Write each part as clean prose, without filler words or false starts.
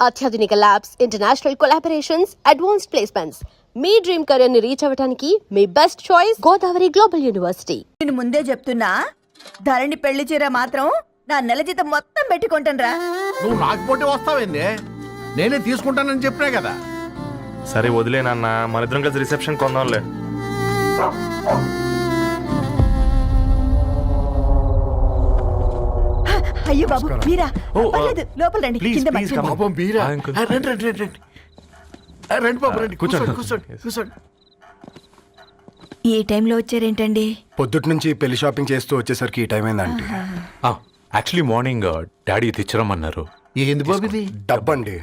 అత్యాధునిక labs, international collaborations, advanced placements. మీ dream career ని రీచ్ అవ్వడానికి మీ best choice Godavari global university. నేను ముందే చెప్తున్నా, ధరణి పెళ్లి చీర మాత్రం నా నెల జీతం మొత్తం పెట్టుకుంటానురా. నువ్వు నాకు పోటీ వస్తావేంది? నేనే తీసుకుంటానని చెప్పినా కదా. సరే వదిలేనన్నా, మన ఇద్దరం కలిసి రిసెప్షన్ కొందాంలే. అయ్యో బాబు మీరా? పర్లేదు, లోపల రండి. ప్లీజ్, కింద ప్లీజ్, మర్చిపోయి. పాపం బీరా. అంకుల్. రండి రండి రండి రండి. రండి బాబు రండి. కూర్చోండి కూర్చోండి కూర్చోండి. ఈ టైంలో వచ్చారేంటండి? పొద్దుటి నుంచి పెళ్లి షాపింగ్ చేస్తూ వచ్చేసరికి ఈ టైం అయిందండి. యాక్చువల్లీ మార్నింగ్ డాడీ తెచ్చరమన్నారు. ఏంది బాబు ఇది? డబ్బండి.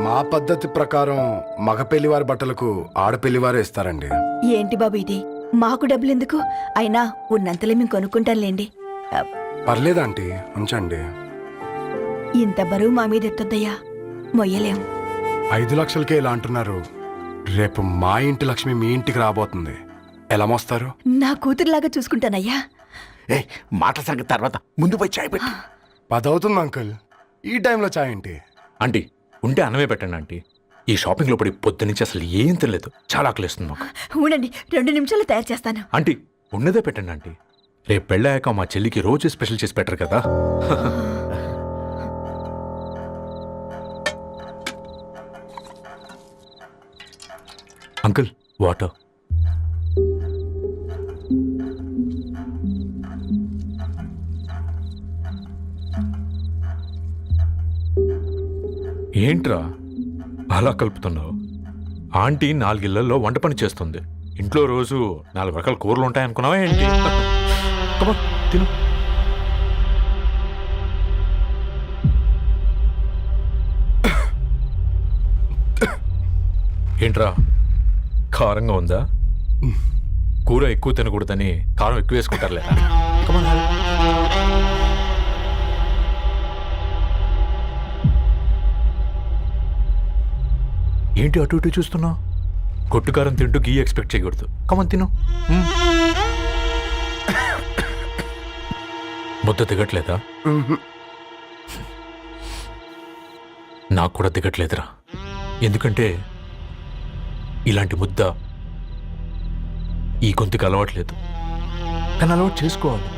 మా పద్ధతి ప్రకారం మగ పెళ్లివారి బట్టలకు ఆడపెళ్లివారే ఇస్తారండి. ఏంటి బాబు ఇది? మాకు డబ్బులు ఎందుకు? అయినా ఉన్నంతలే మేము కొనుక్కుంటాంలేండి. పర్లేదా ఆంటీ, ఉంచండి. ఇంత బరువు మా మీద ఎత్తొద్దయ్యా, మొయ్యలేం. 5 లక్షలకే ఇలా అంటున్నారు. రేపు మా ఇంటి లక్ష్మి మీ ఇంటికి రాబోతుంది. ఎలా మోస్తారు? నా కూతురులాగా చూసుకుంటానయ్యా. ఏ మాటల సంగతి తర్వాత, ముందు పోయి చాయ్ పెట్టి. 10 అవుతుంది అంకుల్, ఈ టైంలో చాయ్ ఏంటి? ఆంటీ ఉంటే అన్నమే పెట్టండి ఆంటీ. ఈ షాపింగ్లో పడి పొద్దు నుంచి అసలు ఏం తెలియదు, చాలా ఆకలిస్తుంది మాకు. ఉండండి, 2 నిమిషాలు తయారు చేస్తాను. ఆంటీ ఉన్నదే పెట్టండి ఆంటీ. రేపు పెళ్ళాక మా చెల్లికి రోజు స్పెషల్ చేసి పెట్టరు కదా. Uncle water. ఏంట్రా అలా కలుపుతున్నావు? ఆంటీ 4 ఇళ్లలో వంట పని చేస్తుంది. ఇంట్లో రోజు 4 రకాల కూరలు ఉంటాయనుకున్నావా ఏంటి? కమా తిను. ఏంట్రా కారంగా ఉందా? కూర ఎక్కువ తినకూడదని కారం ఎక్కువ వేసుకుంటారులే. కమా. ఏంటి అటు ఇటు చూస్తున్నావు? కొట్టుకారం తింటూ గీ ఎక్స్పెక్ట్ చేయకూడదు. కమన్ తిను. ముద్ద దిగట్లేదా? నాకు కూడా దిగట్లేదురా. ఎందుకంటే ఇలాంటి ముద్ద ఈ గొంతుకి అలవాట్లేదు. కానీ అలవాటు చేసుకోవాలి.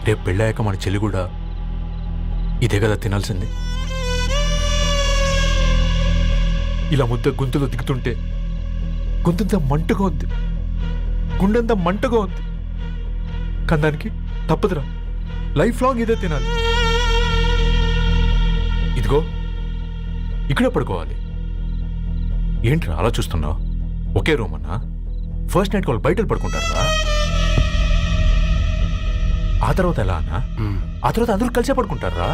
రేపు పెళ్ళాక మన చెల్లి కూడా ఇదే కదా తినాల్సింది. ఇలా ముద్ద గొంతులో దిగుతుంటే గొంతంతా మంటగా ఉంది, గుండెంతా మంటగా ఉంది. కానీ దానికి తప్పదురా, లైఫ్ లాంగ్ ఇదే తినాలి. ఇదిగో ఇక్కడే పడుకోవాలి. ఏంట్రా అలా చూస్తున్నావు? ఒకే రూమ్ అన్నా? ఫస్ట్ నైట్ వాళ్ళు బయట పడుకుంటారా? ఆ తర్వాత ఎలా అన్నా? ఆ తర్వాత అందరూ కలిసే పడుకుంటారా?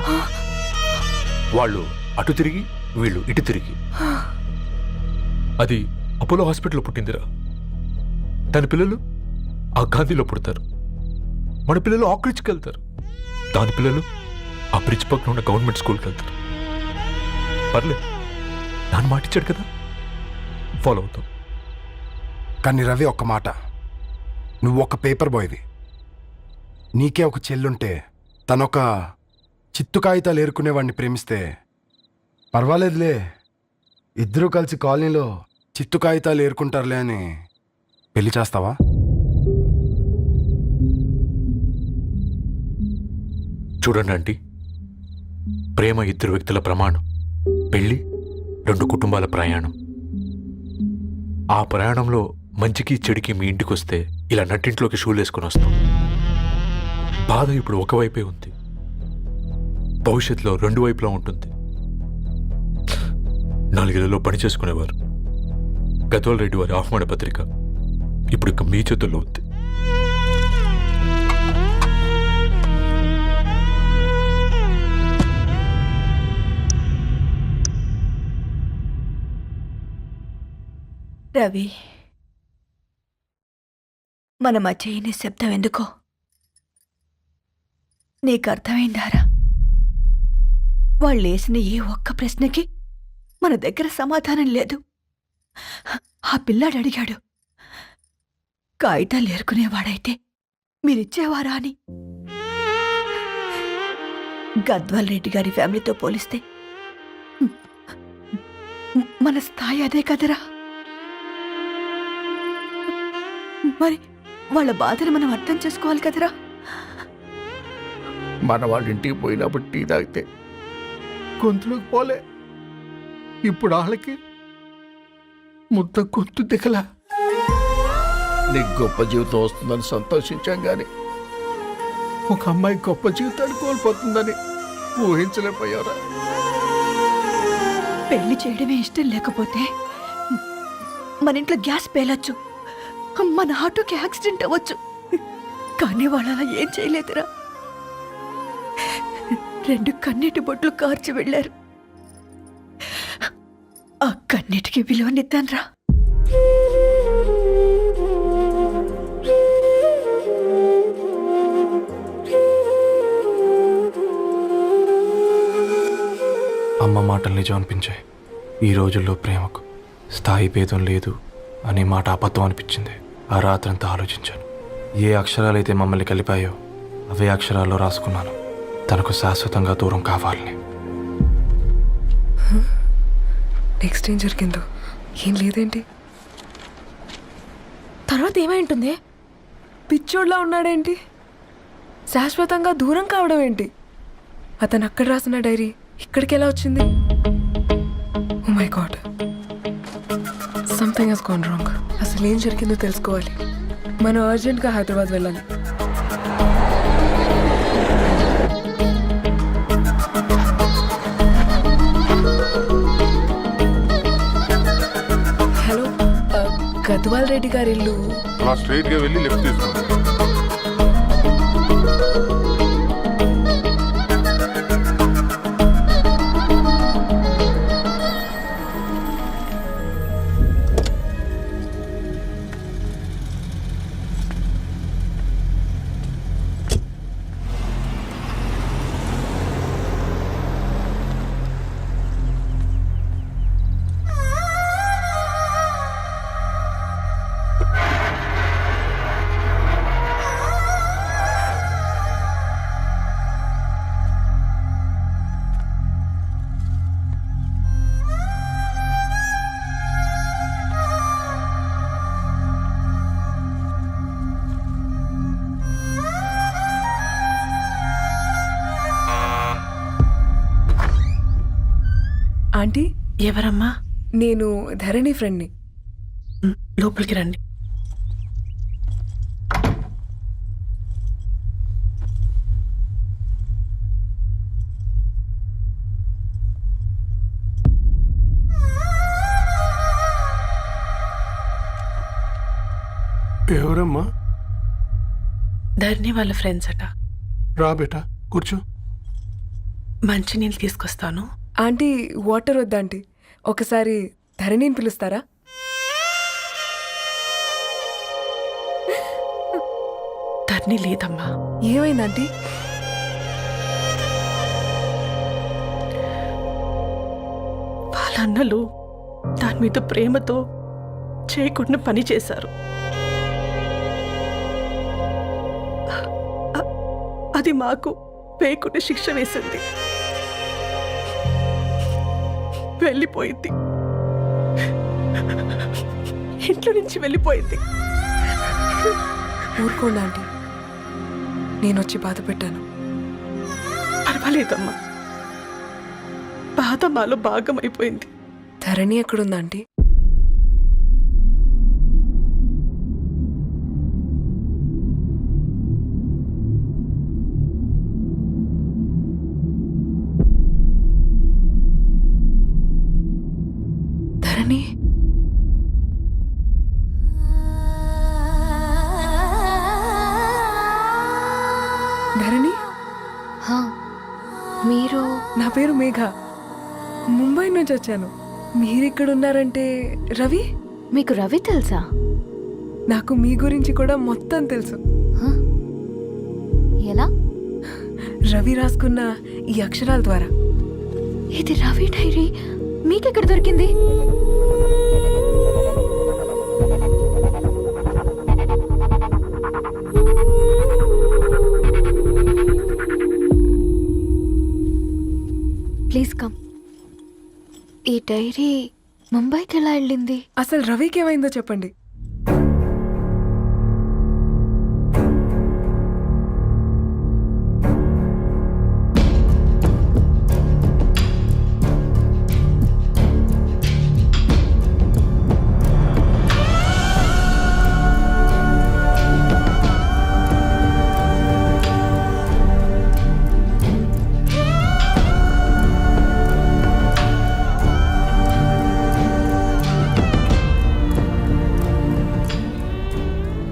వాళ్ళు అటు తిరిగి, వీళ్ళు ఇటు తిరిగి. అది అపోలో హాస్పిటల్లో పుట్టిందిరా. దాని పిల్లలు ఆ గాంధీలో పుడతారు. మన పిల్లలు ఆక్రిచ్కి వెళ్తారు. దాని పిల్లలు ఆ బ్రిడ్జ్ పక్కన ఉన్న గవర్నమెంట్ స్కూల్కి వెళ్తారు. పర్లేదు, దాన్ని మాటిచ్చాడు కదా, ఫాలో అవుతాం. కానీ రవి, ఒక్క మాట. నువ్వు ఒక పేపర్ బాయ్వి. నీకే ఒక చెల్లుంటే తనొక చిత్తు కాగితాలు ఏరుకునేవాడిని ప్రేమిస్తే పర్వాలేదులే, ఇద్దరూ కలిసి కాలనీలో చిత్తు కాగితాలు ఏరుకుంటారులే అని పెళ్లి చేస్తావా? చూడండి ఆంటీ, ప్రేమ 2 వ్యక్తుల ప్రమాణం, పెళ్లి 2 కుటుంబాల ప్రయాణం. ఆ ప్రయాణంలో మంచికి చెడుకి మీ ఇంటికి వస్తే ఇలా నట్టింట్లోకి షూలు వేసుకొని వస్తాం. బాధ ఇప్పుడు ఒకవైపే ఉంది, భవిష్యత్తులో 2 వైపులా ఉంటుంది. 4 ఇళ్లలో పని చేసుకునేవారు. గద్వాల్ రెడ్డి వారి ఆహ్వాన పత్రిక ఇప్పుడు ఇక మీ చేతుల్లో ఉంది. రవి, మన మధ్య ఈ నిశ్శబ్దం ఎందుకో నీకు అర్థమైందారా? వాళ్ళు వేసిన ఏ ఒక్క ప్రశ్నకి మన దగ్గర సమాధానం లేదు. ఆ పిల్లాడు అడిగాడు, కాగితాలు ఏరుకునేవాడైతే మీరిచ్చేవారా అని. గద్వాల్ రెడ్డి గారి ఫ్యామిలీతో పోలిస్తే మన స్థాయి అదే కదరా. మరి వాళ్ళ బాధను మనం అర్థం చేసుకోవాలి కదరా. మన వాళ్ళ ఇంటికి పోయినప్పుడు టీ తాగితే గొంతులోకి పోలే, ఇప్పుడు వాళ్ళకి ముద్ద గొంతు దిగలా. నీకు గొప్ప జీవితం వస్తుందని సంతోషించాం కానీ ఒక అమ్మాయి గొప్ప జీవితాన్ని కోల్పోతుందని ఊహించలేకపోయారా? పెళ్లి చేయడమే ఇష్టం లేకపోతే మన ఇంట్లో గ్యాస్ పేలొచ్చు, మన ఆటోకి యాక్సిడెంట్ అవ్వచ్చు, కానీ వాళ్ళు అలా ఏం చేయలేదురా. 2 కన్నీటి బొట్లు కార్చి వెళ్ళారు. ఆ కన్నీటికి విలువనిద్దాన్రా. అమ్మ మాటలు నిజం అనిపించాయి. ఈ రోజుల్లో ప్రేమకు స్థాయి భేదం లేదు అనే మాట అబద్ధం అనిపించింది. ఆ రాత్రంతా ఆలోచించాను. ఏ అక్షరాలైతే మమ్మల్ని కలిపాయో అవే అక్షరాల్లో రాసుకున్నాను, తనకు శాశ్వతంగా దూరం కావాలని. నెక్స్ట్ ఏం జరిగిందో ఏం లేదేంటి? తర్వాత ఏమై ఉంటుంది? పిచ్చోడ్లా ఉన్నాడేంటి? శాశ్వతంగా దూరం కావడం ఏంటి? అతను అక్కడ రాసిన డైరీ ఇక్కడికి ఎలా వచ్చింది? Oh my god, something has gone wrong. అసలు ఏం జరిగిందో తెలుసుకోవాలి. మనం అర్జెంట్గా హైదరాబాద్ వెళ్ళాలి. హలో, గద్వాల్ రెడ్డి గారి ఇల్లు. అలా స్ట్రైట్ గా వెళ్ళి లెఫ్ట్ తీసుకోండి. ఆంటీ, ఎవరమ్మా? నేను ధరణి ఫ్రెండ్ని. లోపలికి రండి. ఎవరమ్మా? ధరణి వాళ్ళ ఫ్రెండ్స్ అట. రా బేటా, కూర్చో. మంచినీళ్ళు తీసుకొస్తాను. ఆంటీ, వాటర్ వద్దా ఆంటీ? ఒకసారి ధరణిని పిలుస్తారా? ధరణి లేదమ్మా. ఏమైంది ఆంటీ? వాళ్ళ అన్నలు దాని మీద ప్రేమతో చేయకుండా పని చేశారు. అది మాకు వేయకుండా శిక్ష వేసింది. వెళ్ళిపోయింది, ఇంట్లో నుంచి వెళ్ళిపోయింది. ఊరుకోండి ఆంటీ, నేను వచ్చి బాధ పెట్టాను. పర్వాలేదమ్మా, బాధ మాలో భాగం అయిపోయింది. ధరణి ఎక్కడుందా ఆంటీ? ధరణి, ధరణి, మీరు? నా పేరు మేఘ, ముంబై నుంచి వచ్చాను. మీరిక్కడ ఉన్నారంటే రవి? మీకు రవి తెలుసా? నాకు మీ గురించి కూడా మొత్తం తెలుసు. ఎలా? రవి రాసుకున్న ఈ అక్షరాల ద్వారా. ఇది రవి డైరీ మీకెక్కడ దొరికింది? Please come. ఈ డైరీ ముంబైకి ఎలా వెళ్ళింది? అసలు రవికి ఏమైందో చెప్పండి.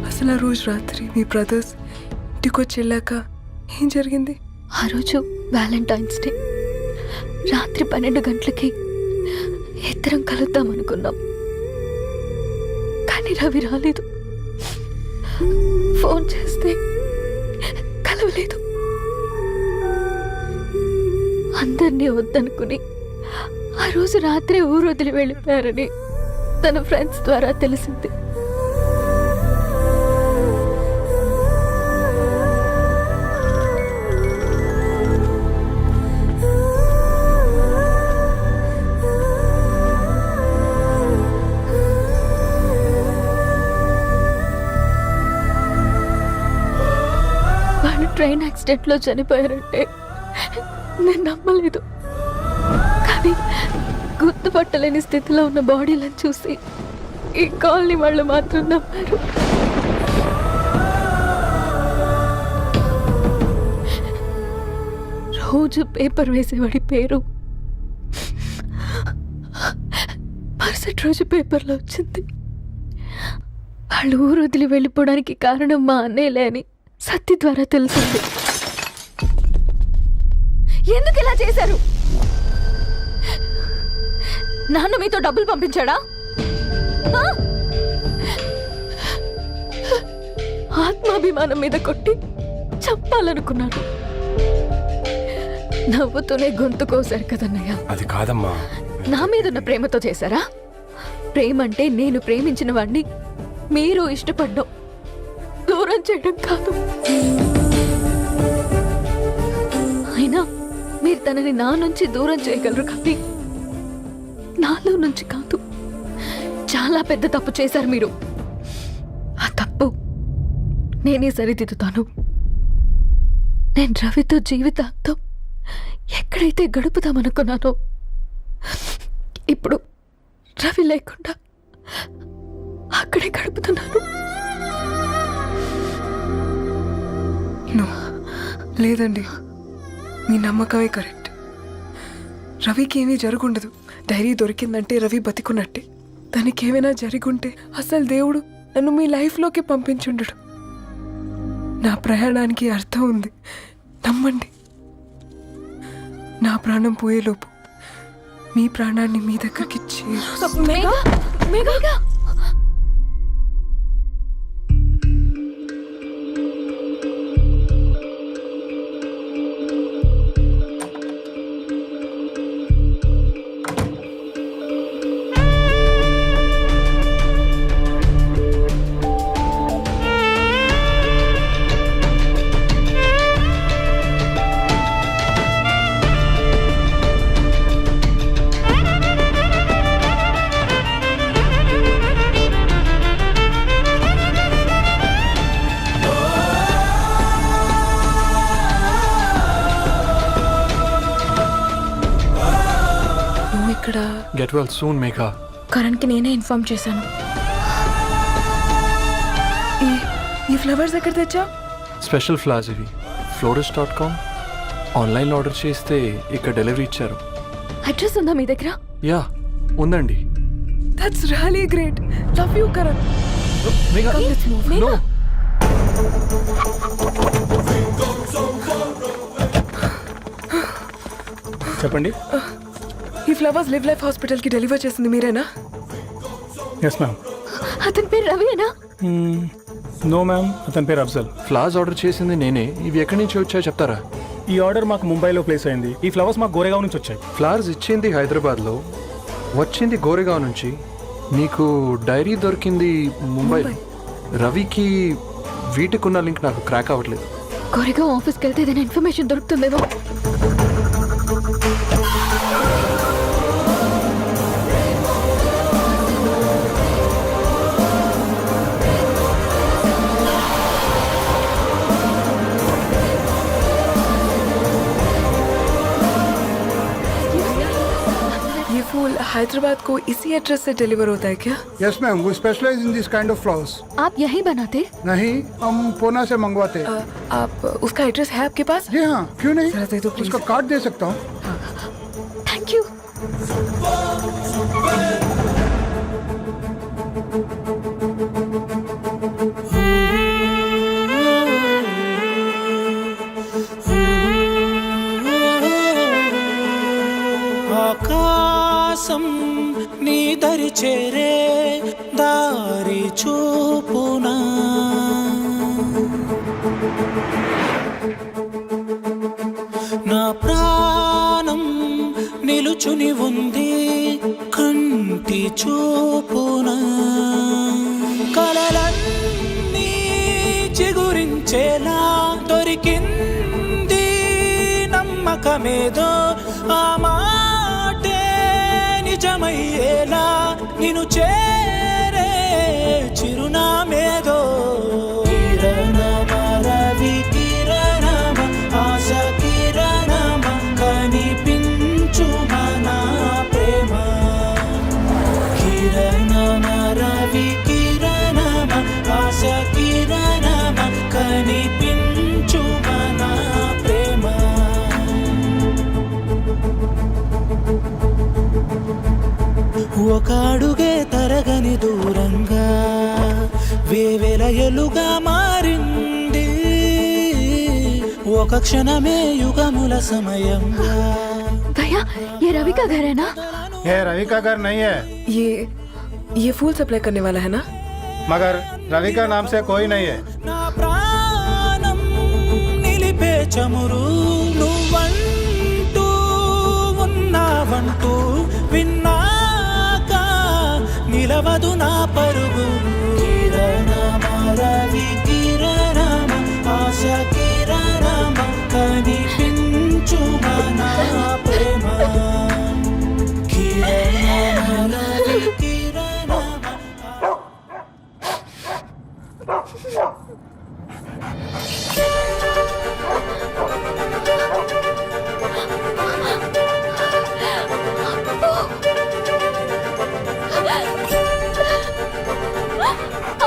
అసలు ఆ రోజు రాత్రి మీ బ్రదర్స్ ఇంటికి వచ్చి వెళ్ళాక ఏం జరిగింది? ఆ రోజు వ్యాలంటైన్స్ డే రాత్రి 12 గంటలకి ఇద్దరం కలుద్దాం అనుకున్నాం. కానీ రవి రాలేదు. ఫోన్ చేస్తే కలవలేదు. అందరినీ వద్దనుకుని ఆ రోజు రాత్రి ఊరు వదిలి వెళ్ళిపోయారని తన ఫ్రెండ్స్ ద్వారా తెలిసింది. వాళ్ళు ట్రైన్ యాక్సిడెంట్లో చనిపోయారంటే నేను నమ్మలేదు. కానీ గుర్తుపట్టలేని స్థితిలో ఉన్న బాడీలను చూసి ఈ కాలనీ వాళ్ళు మాత్రం నమ్మారు. రోజు పేపర్ వేసేవాడి పేరు మరుసటి రోజు పేపర్లో వచ్చింది. వాళ్ళు ఊరు వదిలి వెళ్ళిపోవడానికి కారణం మా అన్నయ్యలే అని సత్తి ద్వారా తెలిసింది. ఎందుకు ఇలా చేశారు? నాన్న మీతో డబ్బులు పంపించాడా? ఆ? ఆత్మాభిమానం మీద కొట్టి చంపాలనుకున్నాను. నవ్వుతూనే గొంతు కోసారు కదన్నయ్య. అది కాదమ్మా. నా మీదున్న ప్రేమతో చేశారా? ప్రేమ అంటే నేను ప్రేమించిన వాడిని మీరు ఇష్టపడ్డం, దూరం చేయడం కాదు. అయినా మీరు తనని నా నుంచి దూరం చేయగలరు కానీ నాలో నుంచి కాదు. చాలా పెద్ద తప్పు చేశారు మీరు. ఆ తప్పు నేనే సరిదిద్దుతాను. నేను రవితో జీవితాంతం ఎక్కడైతే గడుపుదామనుకున్నానో ఇప్పుడు రవి లేకుండా అక్కడే గడుపుతున్నాను. లేదండి, మీ నమ్మకమే కరెక్ట్. రవికి ఏమీ జరుగుండదు. డైరీ దొరికిందంటే రవి బతికున్నట్టే. తనకి ఏమైనా జరుగుంటే అసలు దేవుడు నన్ను మీ లైఫ్లోకి పంపించుండడు. నా ప్రయాణానికి అర్థం ఉంది, నమ్మండి. నా ప్రాణం పోయేలోపు మీ ప్రాణాన్ని మీ దగ్గరికి ఇక్కడ గెట్ వెల్ సూన్ మేఘా. కరణ్కి నేనే ఇన్ఫార్మ్ చేశాను. ఈ ఫ్లవర్స్ ఎక్కడ తెచ్చా? స్పెషల్ ఫ్లవర్స్ ఇవి. florist.com ఆన్లైన్లో ఆర్డర్ చేస్తే ఇక్కడ డెలివరీ ఇచ్చారు. అడ్రస్ ఉందా మీ దగ్గర? యా ఉందండి. That's really great. Love you Karan. Megha no. చెప్పండి. ఈ ఫ్లవర్స్ లివ్ లైఫ్ హాస్పిటల్కి డెలివర్ చేసింది మీరేనా? Yes ma'am. అతని పేరు రవియేనా? నో మ్యామ్, అతని పేరు అఫ్జల్. ఫ్లవర్స్ ఆర్డర్ చేసింది నేనే. ఇవి ఎక్కడి నుంచి వచ్చాయో చెప్తారా? ఈ ఆర్డర్ మాకు ముంబైలో ప్లేస్ అయింది. ఈ ఫ్లవర్స్ మాకు గోరేగావ్ నుంచి వచ్చాయి. ఫ్లవర్స్ ఇచ్చింది హైదరాబాద్లో, వచ్చింది గోరేగావ్ నుంచి. నీకు డైరీ దొరికింది ముంబై. రవికి వీటికున్న లింక్ నాకు క్రాక్ అవ్వట్లేదు. గోరేగావ్ ఆఫీస్కి వెళ్తే ఏదైనా ఇన్ఫర్మేషన్ దొరుకుతుందేమో. फूल हैदराबाद को इसी एड्रेस से डिलीवर होता है क्या? यस मैम, वो specialize in this kind of flowers. आप यहीं बनाते? नहीं, हम पूना से मंगवाते हैं। आप उसका एड्रेस है आपके पास? जी हाँ, क्यों नहीं? जरा दे दो प्लीज। उसका कार्ड दे सकता हूँ। Thank you. ఆకాశం నీ దరి చేరే దారి చూపునా నా ప్రాణం నిలుచుని ఉంది కంటి చూపునా కలలన్నీ చిగురించేలా దొరికింది నమ్మకమేదో ఆ మాటే నిజమయ్యేలా నిన్ను చేరే చిరునామేదో కిరణమ రవి కిరణమ ఆశ కిరణమ కనిపించు మన ప్రేమ కిరణమ రవి కిరణమ ఆశ కిరణమ కనిపించు మన ప్రేమ ఒక అడుగే తరగని దూరంగా వేవేల ఎలుగా మారింది ఒక క్షణమే యుగముల సమయంగా भैया ये रवि का घर है ना? ये रवि का घर नहीं है, ये फूल सप्लाई करने वाला है ना? मगर रवि का नाम से कोई नहीं है। నా ప్రాణం నిలిపే చమురు నువ్వంటూ ఉన్నావంటూ విన్నాక నిలవదు నా పరుగు కిరణమ రవి కిరణమ ఆశ కిరణమ కనిపించు మన ప్రేమ కిరణమ రవి కిరణమ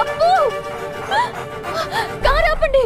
అప్పు కారు ఆపండి.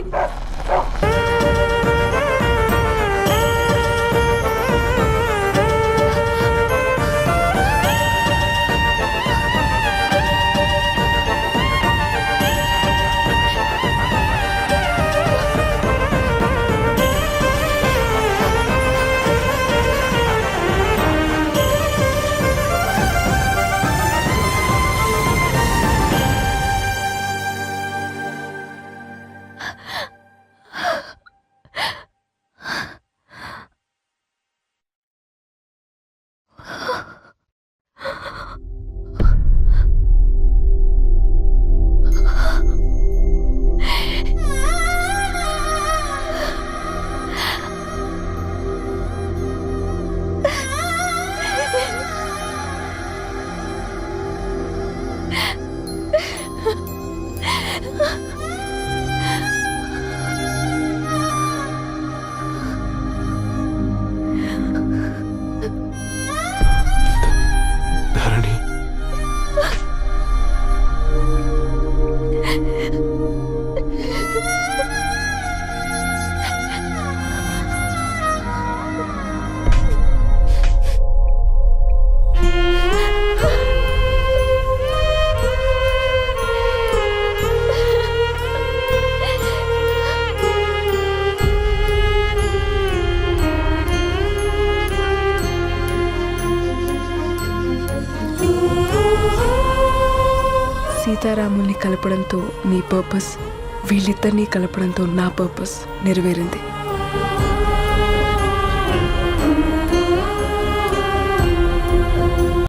ధరణి, సీతారాముల్ని కలపడంతో నీ పర్పస్, వీళ్ళిద్దరినీ కలపడంతో నా పర్పస్ నెరవేరింది.